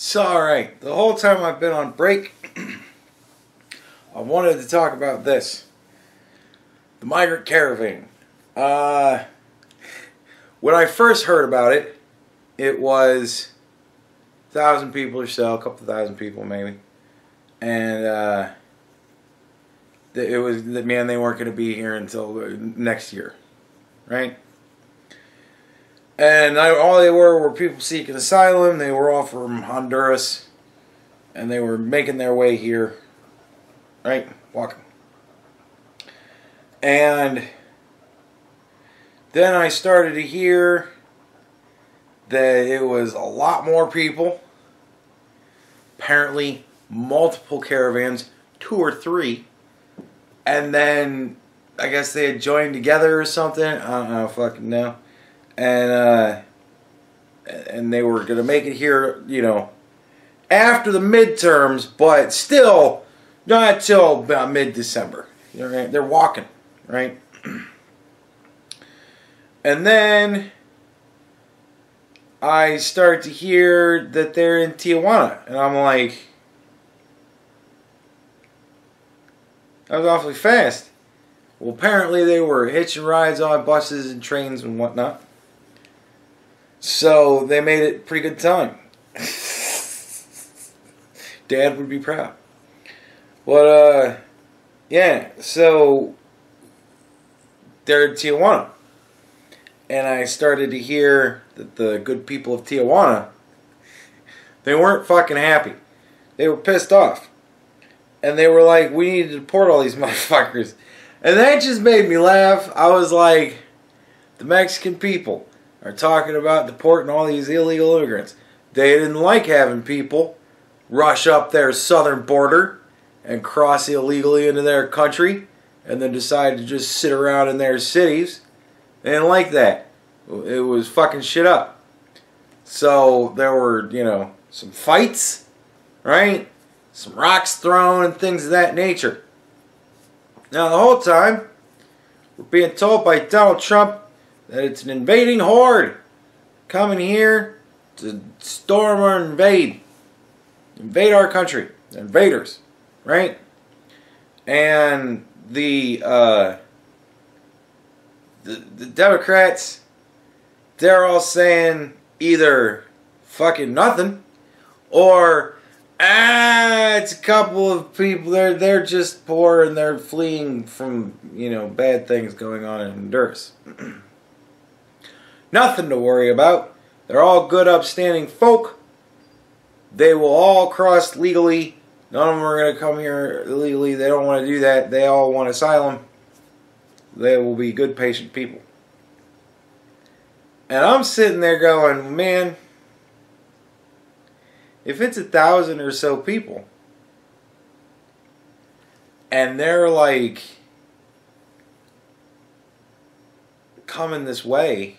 So, alright, the whole time I've been on break, I wanted to talk about this. The Migrant Caravan. When I first heard about it, it was 1,000 people or so, a couple thousand people maybe. And it was, man, they weren't going to be here until next year, right? And all they were people seeking asylum. They were all from Honduras. And they were making their way here. Right? Walking. And then I started to hear that it was a lot more people. Apparently multiple caravans, 2 or 3. And then I guess they had joined together or something. I don't know, fucking know. And they were going to make it here, you know, after the midterms, but still not till about mid-December. You know, right? They're walking, right? And then I start to hear that they're in Tijuana, and I'm like, that was awfully fast. Well, apparently they were hitching rides on buses and trains and whatnot. So they made it pretty good time. Dad would be proud. But, yeah, so they're in Tijuana. And I started to hear that the good people of Tijuana, they weren't fucking happy. They were pissed off. And they were like, we need to deport all these motherfuckers. And that just made me laugh. I was like, the Mexican people are talking about deporting all these illegal immigrants. They didn't like having people rush up their southern border and cross illegally into their country and then decide to just sit around in their cities. They didn't like that. It was fucking shit up. So there were, you know, some fights, right? Some rocks thrown and things of that nature. Now the whole time, we're being told by Donald Trump that it's an invading horde coming here to storm or invade our country. They're invaders, right? And the Democrats, they're all saying either fucking nothing or it's a couple of people, they're just poor and they're fleeing from, you know, bad things going on in Honduras. Nothing to worry about. They're all good, upstanding folk. They will all cross legally. None of them are going to come here illegally. They don't want to do that. They all want asylum. They will be good, patient people. And I'm sitting there going, man, if it's 1,000 or so people, and they're like coming this way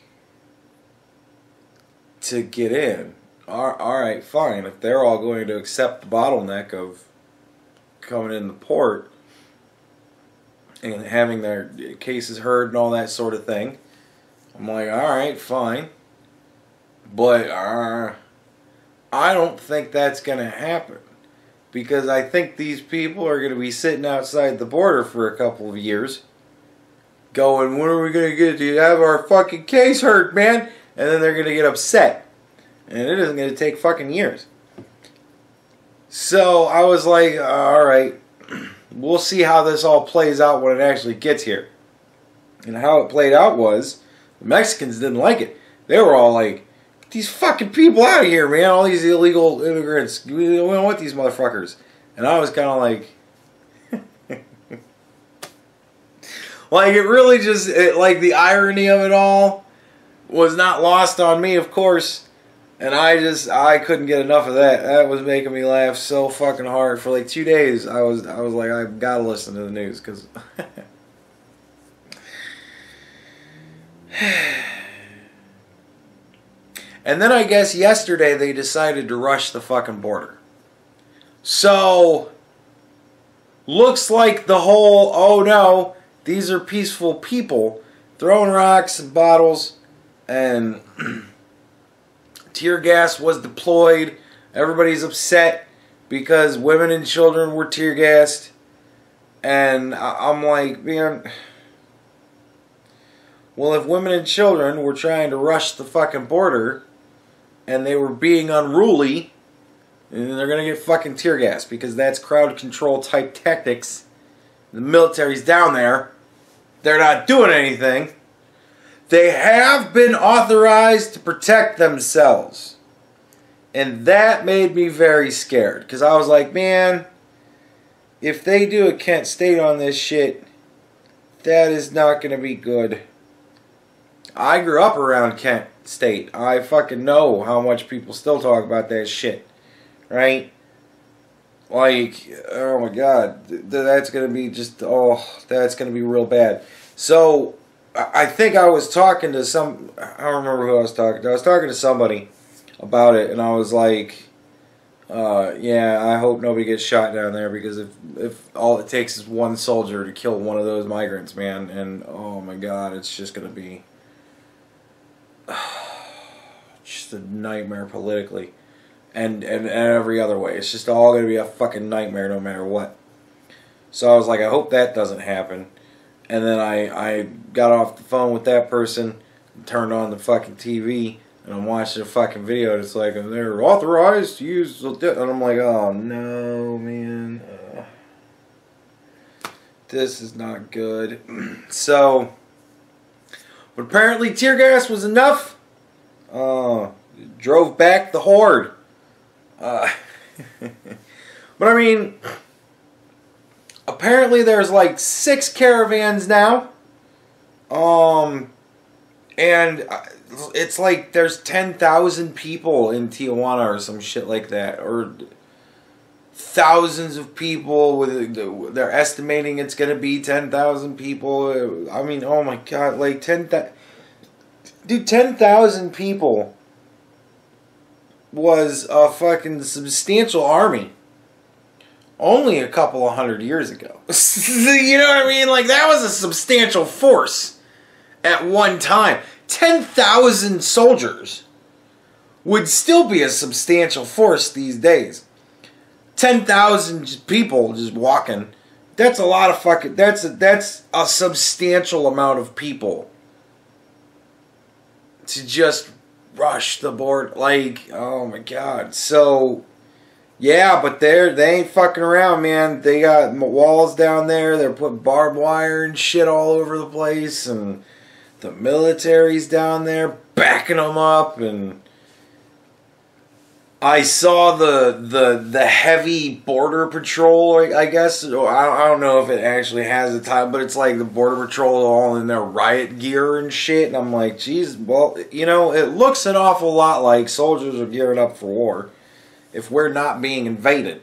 to get in, alright, fine. If they're all going to accept the bottleneck of coming in the port and having their cases heard and all that sort of thing, I'm like, alright, fine. But I don't think that's going to happen. Because I think these people are going to be sitting outside the border for a couple of years going, when are we going to get to have our fucking case heard, man? And then they're going to get upset. And it isn't going to take fucking years. So I was like, alright, we'll see how this all plays out when it actually gets here. And how it played out was, the Mexicans didn't like it. They were all like, get these fucking people out of here, man. All these illegal immigrants. We don't want these motherfuckers. And I was kind of like, like it really just, like the irony of it all was not lost on me, of course. And I couldn't get enough of that. That was making me laugh so fucking hard. For like 2 days, I was like, I've got to listen to the news. Because and then I guess yesterday they decided to rush the fucking border. So, looks like the whole, oh no, these are peaceful people throwing rocks and bottles and tear gas was deployed Everybody's upset because women and children were tear gassed. And I'm like, man, well, if women and children were trying to rush the fucking border and they were being unruly, then they're going to get fucking tear gassed because that's crowd control type tactics. The military's down there. They're not doing anything. They have been authorized to protect themselves. And that made me very scared. Because I was like, man, if they do a Kent State on this shit, that is not going to be good. I grew up around Kent State. I fucking know how much people still talk about that shit. Right? Like, oh my god. That's going to be just, oh, that's going to be real bad. So, I think I was talking to I don't remember who I was talking to. I was talking to somebody about it, and I was like, yeah, I hope nobody gets shot down there, because if all it takes is one soldier to kill one of those migrants, man, and oh my god, it's just going to be just a nightmare politically, and every other way. It's just all going to be a fucking nightmare no matter what. So I was like, I hope that doesn't happen. And then I got off the phone with that person, turned on the fucking TV, and I'm watching a fucking video, and it's like, they're authorized to use, and I'm like, oh no, man. This is not good. So, but apparently tear gas was enough. Drove back the horde. But I mean, apparently there's like 6 caravans now. And it's like there's 10,000 people in Tijuana or some shit like that, or thousands of people. They're estimating it's gonna be 10,000 people. I mean, oh my god, like 10,000 people was a fucking substantial army only a couple of 100 years ago. You know what I mean? Like, that was a substantial force at one time. 10,000 soldiers would still be a substantial force these days. 10,000 people just walking. That's a lot of fucking... That's a substantial amount of people to just rush the board. Like, oh my god. So, yeah, but they ain't fucking around, man. They got walls down there. They're putting barbed wire and shit all over the place, and the military's down there backing them up. And I saw the heavy border patrol, I guess. I don't know if it actually has a title, but it's like the border patrol all in their riot gear and shit. And I'm like, geez, well, you know, it looks an awful lot like soldiers are gearing up for war if we're not being invaded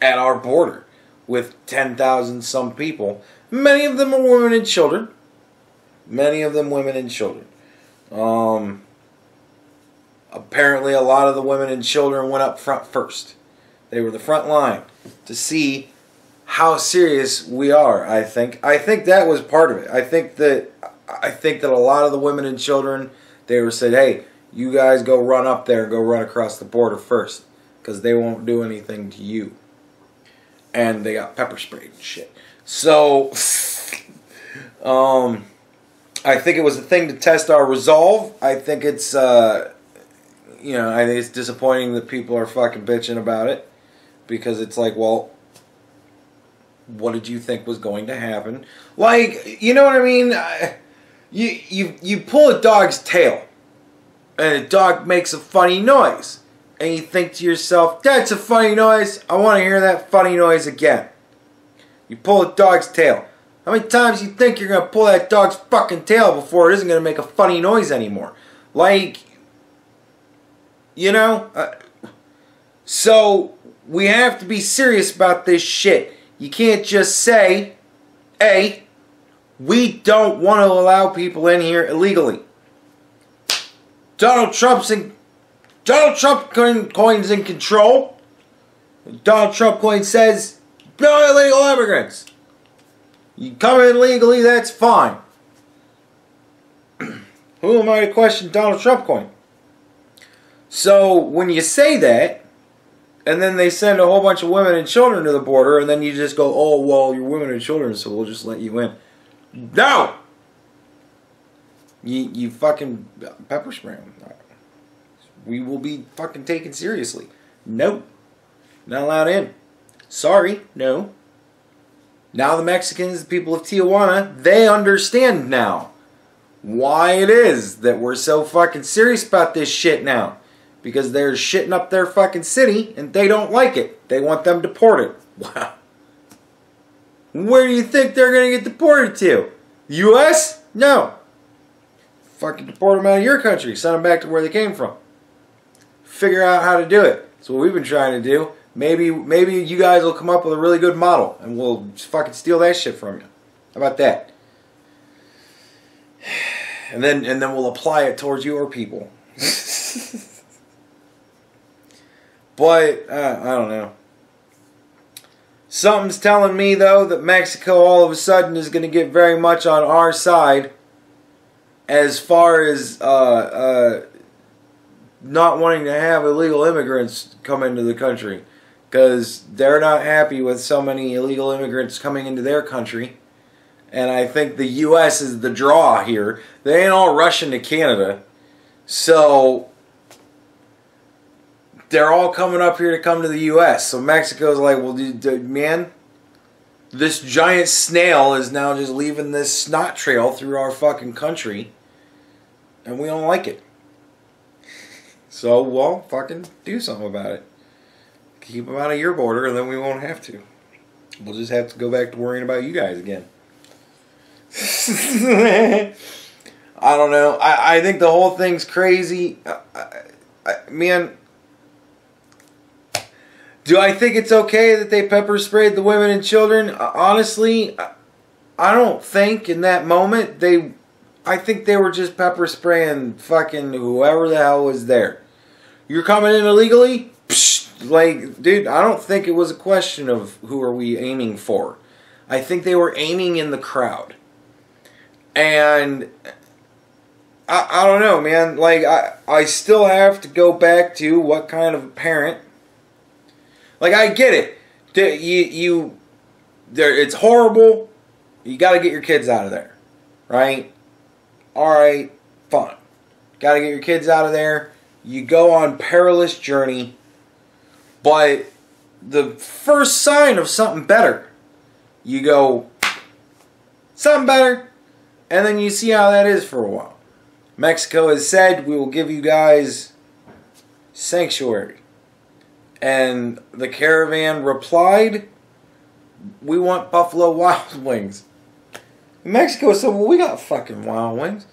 at our border with 10,000 some people. Many of them are women and children. Many of them women and children. Apparently a lot of the women and children went up front first. They were the front line to see how serious we are, I think. I think that was part of it. I think that a lot of the women and children, they were said, hey, you guys go run up there and go run across the border first, because they won't do anything to you. And they got pepper sprayed and shit. So, I think it was a thing to test our resolve. I think it's, you know, I think it's disappointing that people are fucking bitching about it, because it's like, well, what did you think was going to happen? Like, you know what I mean? You pull a dog's tail, and a dog makes a funny noise, and you think to yourself, that's a funny noise, I want to hear that funny noise again. You pull a dog's tail. How many times you think you're going to pull that dog's fucking tail before it isn't going to make a funny noise anymore? Like, you know? So, we have to be serious about this shit. You can't just say, hey, we don't want to allow people in here illegally. Donald Trump coin's in control. Donald Trump coin says, no illegal immigrants. You come in legally, that's fine. Who am I to question Donald Trump coin? So, when you say that, And then they send a whole bunch of women and children to the border, and then you just go, oh, well, you're women and children, so we'll just let you in. No! You fucking pepper spray them. We will be fucking taken seriously. No. Not allowed in. Sorry, no. Now the Mexicans, the people of Tijuana, they understand now why it is that we're so fucking serious about this shit now. Because they're shitting up their fucking city and they don't like it. They want them deported. Wow. Where do you think they're going to get deported to? U.S.? No. Fucking deport them out of your country. Send them back to where they came from. Figure out how to do it. That's what we've been trying to do. Maybe you guys will come up with a really good model and we'll fucking steal that shit from you. How about that? And then we'll apply it towards your people. But, I don't know. Something's telling me, though, that Mexico all of a sudden is going to get very much on our side as far as not wanting to have illegal immigrants come into the country. Because they're not happy with so many illegal immigrants coming into their country. And I think the U.S. is the draw here. They ain't all rushing to Canada. So they're all coming up here to come to the U.S. So Mexico's like, well, man, this giant snail is now just leaving this snot trail through our fucking country. And we don't like it. So, well, fucking do something about it. Keep them out of your border and then we won't have to. We'll just have to go back to worrying about you guys again. I don't know. I think the whole thing's crazy. Man, do I think it's okay that they pepper sprayed the women and children? Honestly, I don't think in that moment I think they were just pepper spraying fucking whoever the hell was there. You're coming in illegally? Psh, like, dude, I don't think it was a question of who are we aiming for. I think they were aiming in the crowd. And I don't know, man. Like, I still have to go back to what kind of a parent. Like, I get it. It's horrible. You got to get your kids out of there, right? All right, fine. Got to get your kids out of there. You go on perilous journey, but the first sign of something better, you go something better, and then you see how that is for a while. Mexico has said, we will give you guys sanctuary. And the caravan replied, we want Buffalo Wild Wings. Mexico said, well, we got fucking Wild Wings.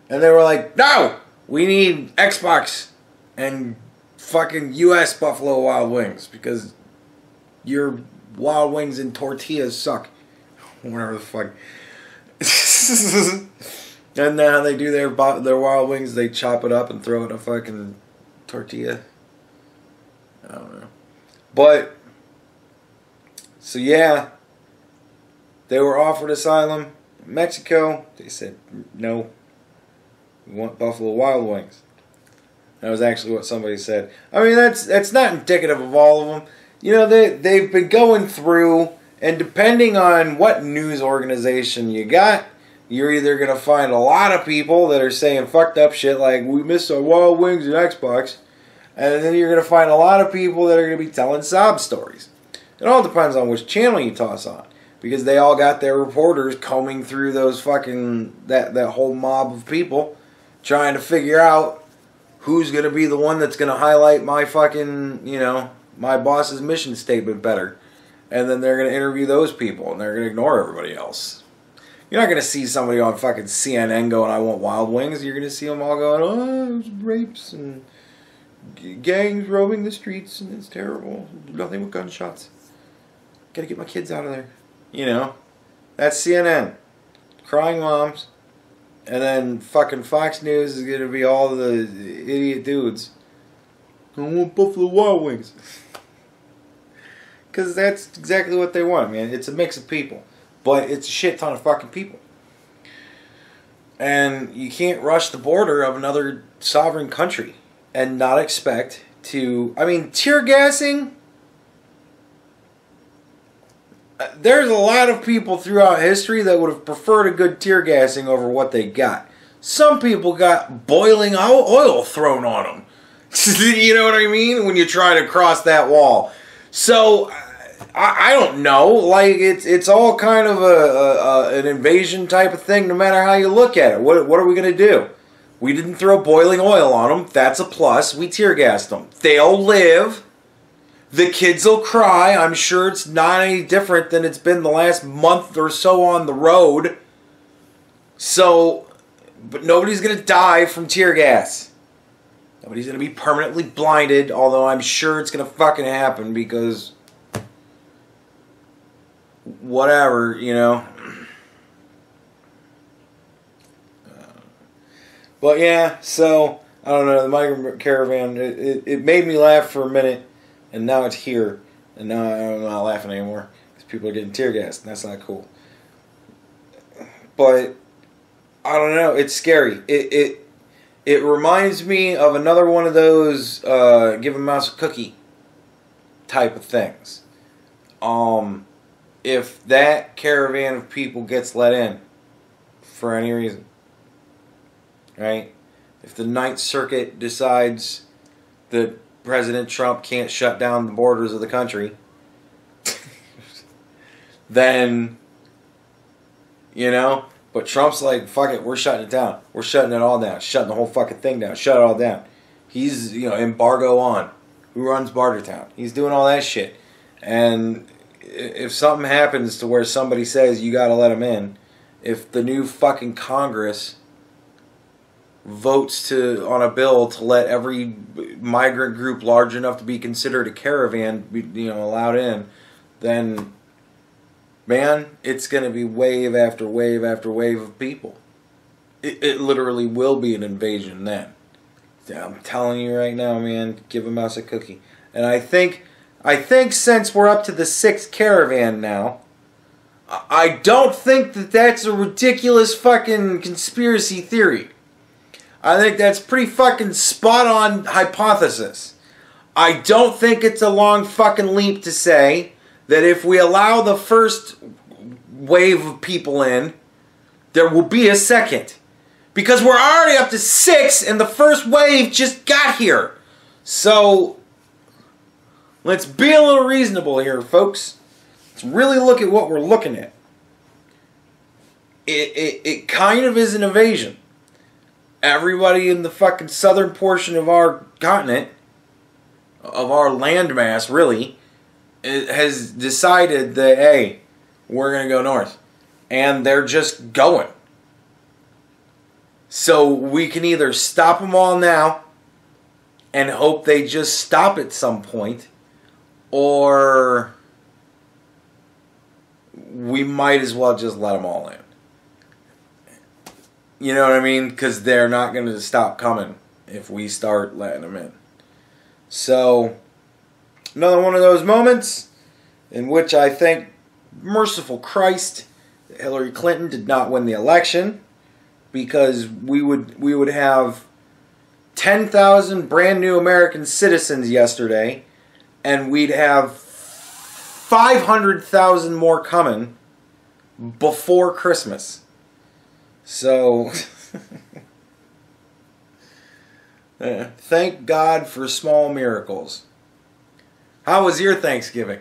And they were like, no, we need Xbox and fucking U.S. Buffalo Wild Wings because your Wild Wings and tortillas suck. Whatever the fuck. And then how they do their Wild Wings, they chop it up and throw it in a fucking tortilla. I don't know. But, so yeah, they were offered asylum. Mexico, they said, no, we want Buffalo Wild Wings. That was actually what somebody said. I mean, that's not indicative of all of them. You know, they've been going through, and depending on what news organization you got, you're either going to find a lot of people that are saying fucked up shit like, we miss our Wild Wings and Xbox, and then you're going to find a lot of people that are going to be telling sob stories. It all depends on which channel you toss on. Because they all got their reporters combing through those fucking, that whole mob of people, trying to figure out who's going to be the one that's going to highlight my fucking, you know, my boss's mission statement better. And then they're going to interview those people, and they're going to ignore everybody else. You're not going to see somebody on fucking CNN going, I want Wild Wings. You're going to see them all going, oh, there's rapes and gangs roaming the streets, and it's terrible. Nothing but gunshots. Got to get my kids out of there. You know, that's CNN. Crying moms. And then fucking Fox News is going to be all the idiot dudes. I want Buffalo Wild Wings. Because that's exactly what they want, man. It's a mix of people. But it's a shit ton of fucking people. And you can't rush the border of another sovereign country and not expect to... I mean, tear gassing... There's a lot of people throughout history that would have preferred a good tear gassing over what they got. Some people got boiling oil thrown on them. You know what I mean? When you try to cross that wall. So, I don't know. Like, it's all kind of an invasion type of thing, no matter how you look at it. What are we going to do? We didn't throw boiling oil on them. That's a plus. We tear gassed them. They'll live. The kids will cry. I'm sure it's not any different than it's been the last month or so on the road. So, but nobody's going to die from tear gas. Nobody's going to be permanently blinded, although I'm sure it's going to fucking happen because whatever, you know. But yeah, so, I don't know, the Migrant Caravan, it made me laugh for a minute. And now it's here, and now I'm not laughing anymore because people are getting tear gassed, and that's not cool. But I don't know, it's scary. It reminds me of another one of those give a mouse a cookie type of things. If that caravan of people gets let in for any reason, right? If the Ninth Circuit decides that President Trump can't shut down the borders of the country, then, you know, but Trump's like, fuck it, we're shutting it down. We're shutting it all down. Shutting the whole fucking thing down. Shut it all down. He's, you know, embargo on. Who runs Bartertown? He's doing all that shit. And if something happens to where somebody says you gotta let him in, if the new fucking Congress votes on a bill to let every migrant group large enough to be considered a caravan be, you know, allowed in, then, man, it's going to be wave after wave after wave of people. It literally will be an invasion then. I'm telling you right now, man, give a mouse a cookie. And I think since we're up to the 6th caravan now, I don't think that that's a ridiculous fucking conspiracy theory. I think that's pretty fucking spot on hypothesis. I don't think it's a long fucking leap to say that if we allow the first wave of people in, there will be a second. Because we're already up to 6 and the first wave just got here. So, let's be a little reasonable here, folks. Let's really look at what we're looking at. It kind of is an invasion. Everybody in the fucking southern portion of our continent, of our landmass, really, has decided that, hey, we're going to go north. And they're just going. So we can either stop them all now and hope they just stop at some point, or we might as well just let them all in. You know what I mean? Because they're not going to stop coming if we start letting them in. So, another one of those moments in which I think, merciful Christ, that Hillary Clinton did not win the election, because we would have 10,000 brand new American citizens yesterday, and we'd have 500,000 more coming before Christmas. So, thank God for small miracles. How was your Thanksgiving?